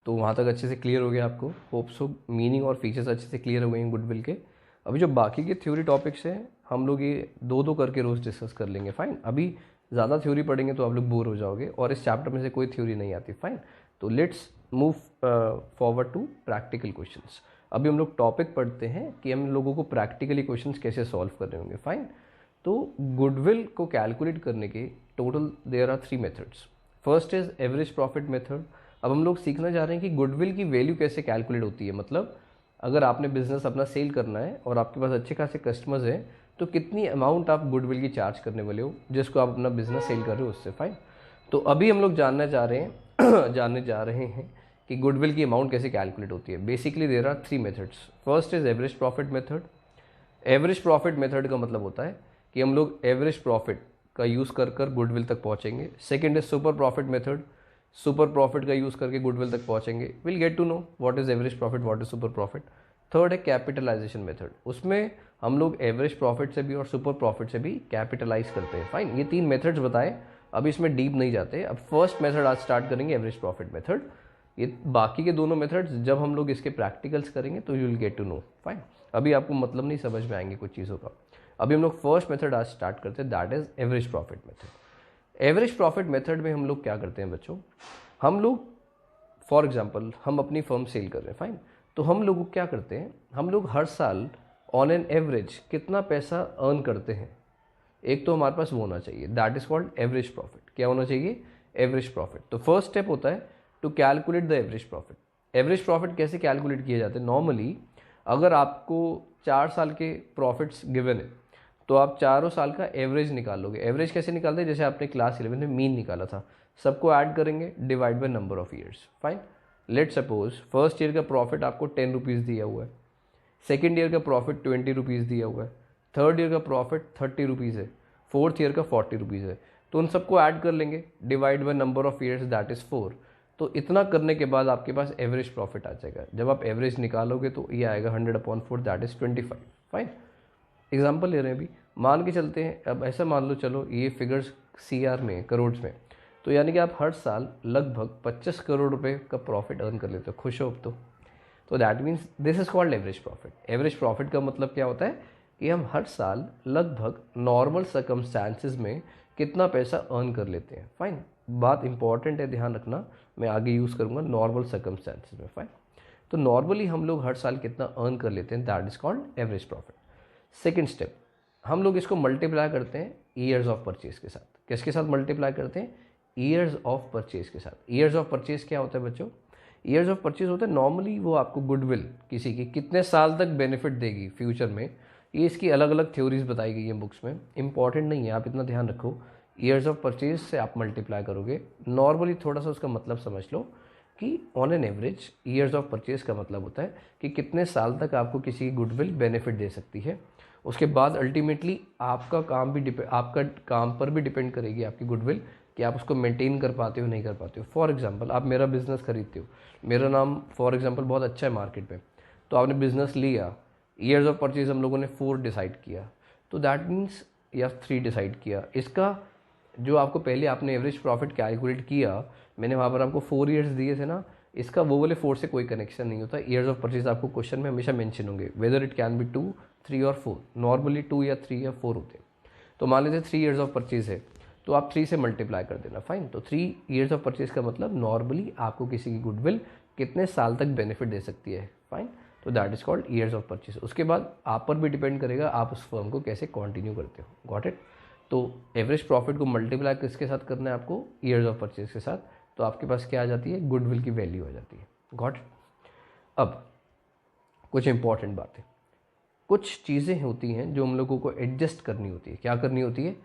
तो वहाँ तक अच्छे से क्लियर हो गया आपको, होप सो मीनिंग और फीचर्स अच्छे से क्लियर हो गए हैं गुडविल के। अभी जो बाकी के थ्योरी टॉपिक्स हैं हम लोग ये दो दो करके रोज़ डिस्कस कर लेंगे, फाइन। अभी ज़्यादा थ्योरी पढ़ेंगे तो आप लोग बोर हो जाओगे और इस चैप्टर में से कोई थ्योरी नहीं आती, फाइन। तो let's move forward to practical questions. अभी हम लोग टॉपिक पढ़ते हैं कि हम लोगों को प्रैक्टिकली क्वेश्चंस कैसे सॉल्व करने होंगे, फाइन। तो गुडविल को कैलकुलेट करने के total there are 3 methods. First is average profit method. अब हम लोग सीखना चाह रहे हैं कि गुडविल की वैल्यू कैसे कैलकुलेट होती है, मतलब अगर आपने बिजनेस अपना सेल करना है और आपके पास अच्छे खासे कस्टमर्स हैं तो कितनी अमाउंट आप गुडविल की चार्ज करने वाले हो जिसको आप अपना बिजनेस सेल कर रहे हो उससे, फाइन। तो अभी हम लोग जानने जा रहे हैं कि गुडविल की अमाउंट कैसे कैलकुलेट होती है। Basically there are 3 methods. First is average profit method. Average profit method का मतलब होता है कि हम लोग एवरेज प्रॉफिट का यूज़ कर कर गुडविल तक पहुंचेंगे। Second is super profit method. Super profit का यूज़ करके गुडविल तक पहुंचेंगे। Will get to know what is average profit, what is super profit. Third है कैपिटलाइजेशन मेथड। उसमें हम लोग एवरेज प्रॉफिट से भी और सुपर प्रॉफिट से भी कैपिटलाइज करते हैं, फाइन। ये 3 मेथड्स बताए, अभी इसमें डीप नहीं जाते। अब फर्स्ट मेथड आज स्टार्ट करेंगे, एवरेज प्रॉफिट मेथड। ये बाकी के दोनों मेथड्स जब हम लोग इसके प्रैक्टिकल्स करेंगे तो you will get to know, fine. अभी आपको मतलब नहीं समझ में आएंगे कुछ चीज़ों का। अभी हम लोग फर्स्ट मेथड आज स्टार्ट करते हैं, that is average profit method. Average profit method में हम लोग क्या करते हैं बच्चों, हम लोग फॉर एग्जाम्पल हम अपनी फर्म सेल कर रहे हैं, फाइन। तो हम लोग क्या करते हैं, हम लोग हर साल ऑन एन एवरेज कितना पैसा अर्न करते हैं, एक तो हमारे पास वो होना चाहिए, that is called average profit. क्या होना चाहिए, एवरेज प्रॉफिट। तो फर्स्ट स्टेप होता है to calculate the average profit. Average profit कैसे कैलकुलेट किए जाते हैं, नॉर्मली अगर आपको 4 साल के प्रॉफिट्स गिवन है तो आप चारों साल का एवरेज निकालोगे। एवरेज कैसे निकालते हैं, जैसे आपने क्लास 11 में मीन निकाला था, सबको ऐड करेंगे, divide by number of years, fine. Let suppose first year का प्रॉफिट आपको 10 रुपीज़ दिया हुआ है, सेकेंड ईयर का प्रॉफिट 20 रुपीज़ दिया हुआ है, थर्ड ईयर का प्रॉफिट 30 रुपीज़ है, फोर्थ ईयर का 40 रुपीज़ है। तो उन सबको ऐड कर लेंगे, divide by number of years, that is 4। तो इतना करने के बाद आपके पास एवरेज प्रॉफिट आ जाएगा। जब आप एवरेज निकालोगे तो ये आएगा 100/4, दैट इज़ 25, फाइन। एग्जाम्पल ले रहे हैं अभी, मान के चलते हैं, अब ऐसा मान लो चलो ये फिगर्स CR में, करोड़ में, तो यानी कि आप हर साल लगभग 25 करोड़ रुपए का प्रॉफिट अर्न कर लेते हो। खुश हो अब तो that means this is called average profit. Average profit का मतलब क्या होता है कि हम हर साल लगभग नॉर्मल सर्कमस्टांसिस में कितना पैसा अर्न कर लेते हैं, फाइन। बात इंपॉर्टेंट है, ध्यान रखना, मैं आगे यूज़ करूँगा नॉर्मल सर्कमस्टांसिस में, फाइन। तो नॉर्मली हम लोग हर साल कितना अर्न कर लेते हैं, that is called average profit. Second step, हम लोग इसको मल्टीप्लाई करते हैं ईयर्स ऑफ परचेज के साथ। किसके साथ मल्टीप्लाई करते हैं, ईयर्स ऑफ परचेज के साथ। ईयर्स ऑफ परचेज क्या होता है बच्चों, ईयर्स ऑफ परचेज होता है नॉर्मली वो आपको गुडविल किसी की कितने साल तक बेनिफिट देगी फ्यूचर में। ये इसकी अलग अलग थ्योरीज बताई गई हैं बुक्स में, इंपॉर्टेंट नहीं है, आप इतना ध्यान रखो। ईयर्स ऑफ परचेज से आप मल्टीप्लाई करोगे, नॉर्मली थोड़ा सा उसका मतलब समझ लो कि on an average years of purchase का मतलब होता है कि कितने साल तक आपको किसी की गुडविल बेनिफिट दे सकती है। उसके बाद अल्टीमेटली आपका काम पर भी डिपेंड करेगी आपकी गुडविल कि आप उसको मेंटेन कर पाते हो नहीं कर पाते हो। फॉर एग्जांपल आप मेरा बिजनेस खरीदते हो, मेरा नाम फॉर एग्जांपल बहुत अच्छा है मार्केट में, तो आपने बिजनेस लिया, ईयर्स ऑफ परचेज हम लोगों ने 4 डिसाइड किया, तो दैट मीन्स या 3 डिसाइड किया। इसका जो आपको पहले आपने एवरेज प्रॉफिट कैलकुलेट किया, मैंने वहाँ पर आपको 4 ईयर्स दिए थे ना, इसका वो वाले 4 से कोई कनेक्शन नहीं होता। ईयर्स ऑफ परचेज आपको क्वेश्चन में हमेशा मेंशन होंगे, वेदर इट कैन बी 2, 3 और 4। नॉर्मली 2 या 3 या 4 होते हैं। तो मान लीजिए 3 ईयर्स ऑफ परचेज है तो आप 3 से मल्टीप्लाई कर देना, फाइन। तो 3 ईयर्स ऑफ परचेज का मतलब नॉर्मली आपको किसी की गुडविल कितने साल तक बेनिफिट दे सकती है, फाइन। तो that is called years of purchase. उसके बाद आप पर भी डिपेंड करेगा आप उस फर्म को कैसे कंटिन्यू करते हो, गॉट इट। तो एवरेज प्रॉफिट को मल्टीप्लाई किसके साथ करना है आपको, ईयर्स ऑफ परचेज के साथ, तो आपके पास क्या आ जाती है, गुडविल की वैल्यू आ जाती है, गॉट इट। अब कुछ इंपॉर्टेंट बातें, कुछ चीज़ें होती हैं जो हम लोगों को एडजस्ट करनी होती है। क्या करनी होती है,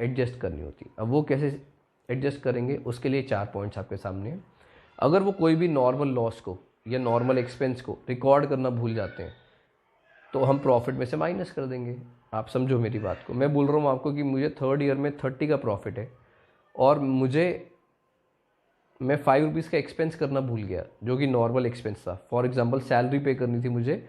एडजस्ट करनी होती है। अब वो कैसे एडजस्ट करेंगे, उसके लिए 4 पॉइंट्स आपके सामने हैं। अगर वो कोई भी नॉर्मल लॉस को या नॉर्मल एक्सपेंस को रिकॉर्ड करना भूल जाते हैं तो हम प्रॉफिट में से माइनस कर देंगे। आप समझो मेरी बात को, मैं बोल रहा हूँ आपको कि मुझे थर्ड ईयर में 30 का प्रॉफिट है और मैं 5 रुपीज़ का एक्सपेंस करना भूल गया जो कि नॉर्मल एक्सपेंस था। फॉर एग्जांपल सैलरी पे करनी थी मुझे,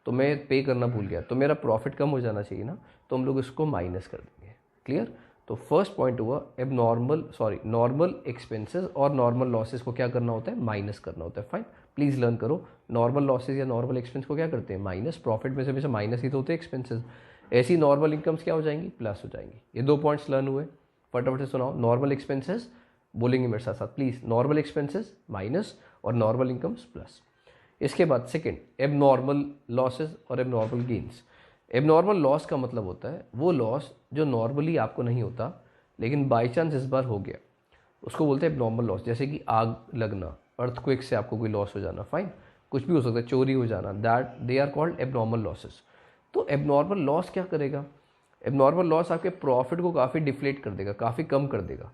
तो मैं पे करना भूल गया, तो मेरा प्रॉफिट कम हो जाना चाहिए ना, तो हम लोग इसको माइनस कर देंगे, क्लियर। तो फर्स्ट पॉइंट हुआ नॉर्मल एक्सपेंसेस और नॉर्मल लॉसेस को क्या करना होता है, माइनस करना होता है। फाइन, प्लीज़ लर्न करो, नॉर्मल लॉसेस या नॉर्मल एक्सपेंस को क्या करते हैं, माइनस। प्रॉफिट में से हमेशा माइनस ही तो होते हैं एक्सपेंसेस। ऐसी नॉर्मल इनकम्स क्या हो जाएंगी, प्लस हो जाएंगी। ये 2 पॉइंट्स लर्न हुए, फटाफट से सुनाओ। नॉर्मल एक्सपेंसेस बोलेंगे मेरे साथ साथ प्लीज़, नॉर्मल एक्सपेंसेस माइनस और नॉर्मल इनकम्स प्लस। इसके बाद सेकंड, एबनॉर्मल लॉसेस और एबनॉर्मल गेन्स। एबनॉर्मल लॉस का मतलब होता है वो लॉस जो नॉर्मली आपको नहीं होता लेकिन बाई चांस इस बार हो गया, उसको बोलते हैं एबनॉर्मल लॉस। जैसे कि आग लगना, अर्थक्वेक से आपको कोई लॉस हो जाना, फाइन, कुछ भी हो सकता है, चोरी हो जाना, that they are called abnormal losses. तो एबनॉर्मल लॉस क्या करेगा, एबनॉर्मल लॉस आपके प्रॉफिट को काफ़ी डिफ्लेट कर देगा, काफ़ी कम कर देगा।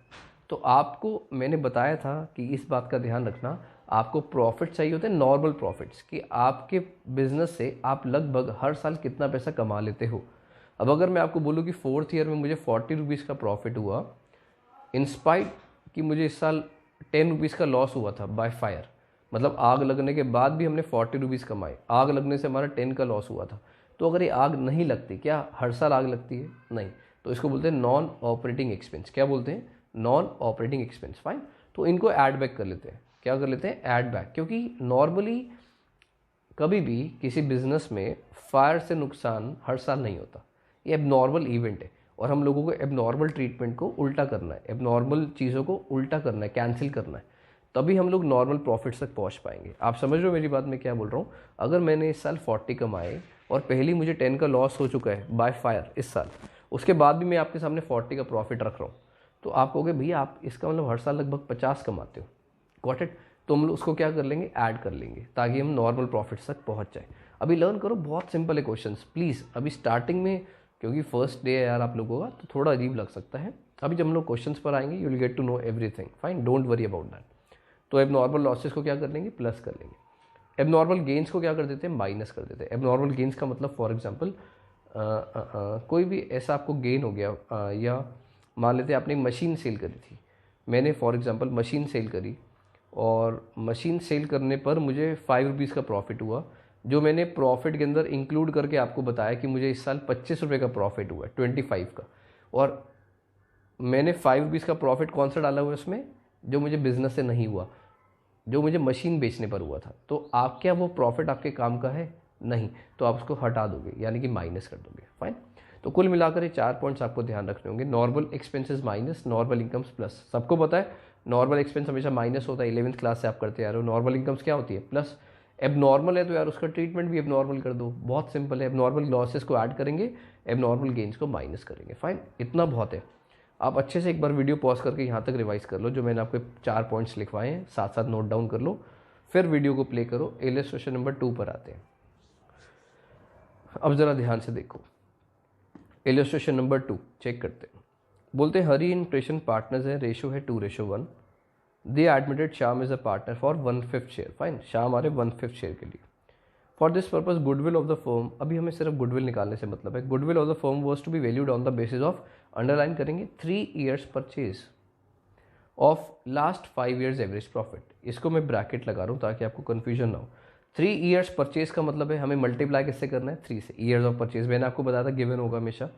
तो आपको मैंने बताया था कि इस बात का ध्यान रखना, आपको प्रॉफिट चाहिए होते हैं नॉर्मल प्रॉफिट्स, कि आपके बिजनेस से आप लगभग हर साल कितना पैसा कमा लेते हो। अब अगर मैं आपको बोलूँ कि 4th ईयर में मुझे 40 रुपीज़ का प्रॉफिट हुआ, इंस्पाइट कि मुझे इस साल 10 रुपीज़ का लॉस हुआ था बाय फायर, मतलब आग लगने के बाद भी हमने 40 रुपीज़ कमाए, आग लगने से हमारा 10 का लॉस हुआ था। तो अगर ये आग नहीं लगती, क्या हर साल आग लगती है, नहीं, तो इसको बोलते हैं नॉन ऑपरेटिंग एक्सपेंस। क्या बोलते हैं, नॉन ऑपरेटिंग एक्सपेंस। फाइन, तो इनको ऐड बैक कर लेते हैं। क्या कर लेते हैं, ऐड बैक, क्योंकि नॉर्मली कभी भी किसी बिजनेस में फायर से नुकसान हर साल नहीं होता, ये एबनॉर्मल इवेंट है और हम लोगों को एबनॉर्मल ट्रीटमेंट को उल्टा करना है, एबनॉर्मल चीज़ों को उल्टा करना है, कैंसिल करना है, तभी हम लोग नॉर्मल प्रॉफिट्स तक पहुंच पाएंगे। आप समझ रहे हो मेरी बात मैं क्या बोल रहा हूँ। अगर मैंने इस साल 40 कमाए और पहले मुझे 10 का लॉस हो चुका है बाय फायर इस साल, उसके बाद भी मैं आपके सामने 40 का प्रॉफिट रख रहा हूँ, तो आप कहोगे भैया आप इसका मतलब हर साल लगभग 50 कमाते हो, गॉट इट। तो हम लोग उसको क्या कर लेंगे, ऐड कर लेंगे, ताकि हम नॉर्मल प्रॉफिट्स तक पहुंच जाए। अभी लर्न करो, बहुत सिंपल है क्वेश्चंस, प्लीज़। अभी स्टार्टिंग में, क्योंकि फर्स्ट डे है यार आप लोगों का, तो थोड़ा अजीब लग सकता है। अभी जब हम लोग क्वेश्चंस पर आएंगे you will get to know everything, fine, don't worry about that. तो एबनॉर्मल लॉसेस को क्या कर लेंगे, प्लस कर लेंगे। एबनॉर्मल गेन्स को क्या कर देते हैं, माइनस कर देते हैं। एबनॉर्मल गेन्स का मतलब फॉर एग्जांपल कोई भी ऐसा आपको गेन हो गया, या मान लेते हैं आपने मशीन सेल करी थी, मैंने फॉर एग्जांपल मशीन सेल करी और मशीन सेल करने पर मुझे 5 रुपीज़ का प्रॉफिट हुआ, जो मैंने प्रॉफिट के अंदर इंक्लूड करके आपको बताया कि मुझे इस साल 25 रुपये का प्रॉफिट हुआ है, 25 का। और मैंने 5 रुपीज़ का प्रॉफिट कौन सा डाला हुआ है उसमें, जो मुझे बिजनेस से नहीं हुआ, जो मुझे मशीन बेचने पर हुआ था। तो आप क्या वो प्रॉफिट आपके काम का है, नहीं, तो आप उसको हटा दोगे, यानी कि माइनस कर दोगे। फाइन, तो कुल मिलाकर ये 4 पॉइंट्स आपको ध्यान रखने होंगे। Normal expenses minus, normal incomes plus. सबको पता है नॉर्मल एक्सपेंस हमेशा माइनस होता है, 11th क्लास से आप करते आ रहे हो। नॉर्मल इनकम्स क्या होती है, प्लस। एबनॉर्मल है तो यार उसका ट्रीटमेंट भी एबनॉर्मल कर दो, बहुत सिंपल है। एबनॉर्मल लॉसेस को ऐड करेंगे, एबनॉर्मल गेन्स को माइनस करेंगे। फाइन, इतना बहुत है। आप अच्छे से एक बार वीडियो पॉज करके यहाँ तक रिवाइज कर लो, जो मैंने आपको 4 पॉइंट्स लिखवाए हैं, साथ साथ नोट डाउन कर लो, फिर वीडियो को प्ले करो। इलस्ट्रेशन नंबर 2 पर आते हैं। अब ज़रा ध्यान से देखो, इलस्ट्रेशन नंबर 2 चेक करते हैं। बोलते हैं हरी इन ट्रेशन पार्टनर्स है, रेशो है 2:1। They admitted Shyam is a partner for 1/5 share. Fine, Shyam आ रहे 1/5 शेयर के लिए। For this purpose goodwill of the firm, अभी हमें सिर्फ गुडविल निकालने से मतलब है। Goodwill of the firm was to be valued on the basis of, underline करेंगे, 3 years purchase of last 5 years average profit. इसको मैं ब्रैकेट लगा रहा हूँ ताकि आपको कन्फ्यूजन ना हो। 3 ईयर्स परचेज का मतलब है हमें मल्टीप्लाई किससे करना है, 3 से। ईयर्स ऑफ परचेज मैंने आपको बताया था गिवन होगा हमेशा।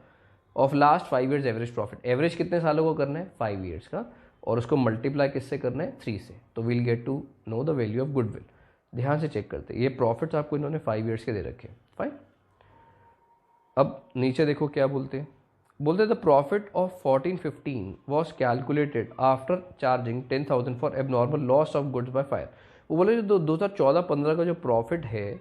Of last 5 years average profit, average कितने सालों को करना है, 5 ईयर्स का, और उसको मल्टीप्लाई किससे करना है, 3 से। तो we'll get to know the value of goodwill. ध्यान से चेक करते हैं, ये प्रॉफिट्स आपको इन्होंने 5 ईयर्स के दे रखे हैं। फाइन, अब नीचे देखो क्या बोलते हैं। बोलते the profit of 14-15 was calculated after charging 10,000 for abnormal loss of goods by fire. वो बोले जो 2014-15 का जो प्रॉफिट है,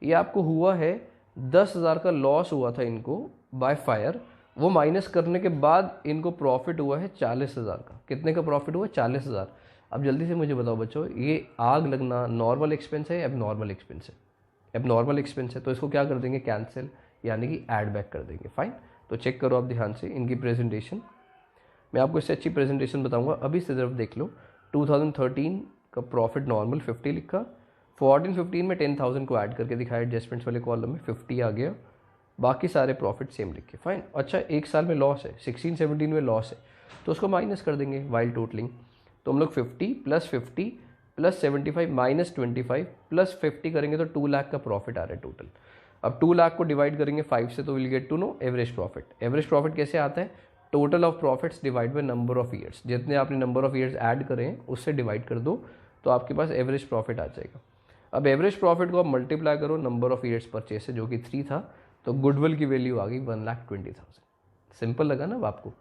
ये आपको हुआ है 10,000 का लॉस हुआ था इनको बाय फायर, वो माइनस करने के बाद इनको प्रॉफिट हुआ है 40,000 का। कितने का प्रॉफिट हुआ, 40,000। अब जल्दी से मुझे बताओ बच्चों, ये आग लगना नॉर्मल एक्सपेंस है, एबनॉर्मल एक्सपेंस है, एबनॉर्मल एक्सपेंस है, तो इसको क्या कर देंगे, कैंसिल, यानी कि ऐड बैक कर देंगे। फाइन, तो चेक करो आप ध्यान से इनकी प्रेजेंटेशन। मैं आपको इससे अच्छी प्रेजेंटेशन बताऊंगा, अभी से तरफ देख लो। 2013 का प्रॉफिट नॉर्मल 50 लिखा, 14-15 में 10,000 को ऐड करके दिखाया, एडजस्टमेंट्स वाले कॉलम में 50 आ गया, बाकी सारे प्रॉफिट सेम लिखे। फाइन, अच्छा एक साल में लॉस है, 16-17 में लॉस है, तो उसको माइनस कर देंगे वाइल टोटलिंग। तो हम लोग 50 + 50 + 75 - 25 + 50 करेंगे तो 2 लाख का प्रॉफिट आ रहा है टोटल। अब 2 लाख को डिवाइड करेंगे 5 से, तो will get to know average profit. Average profit कैसे आता है, total of profits divide by number of years, जितने आपने नंबर ऑफ ईयर्स ऐड करें उससे डिवाइड कर दो तो आपके पास एवरेज प्रॉफिट आ जाएगा। अब एवरेज प्रॉफिट को आप मल्टीप्लाई करो नंबर ऑफ ईयर्स परचेज से जो कि 3 था, तो गुडविल की वैल्यू आ गई 1,20,000। सिंपल लगा ना अब आपको?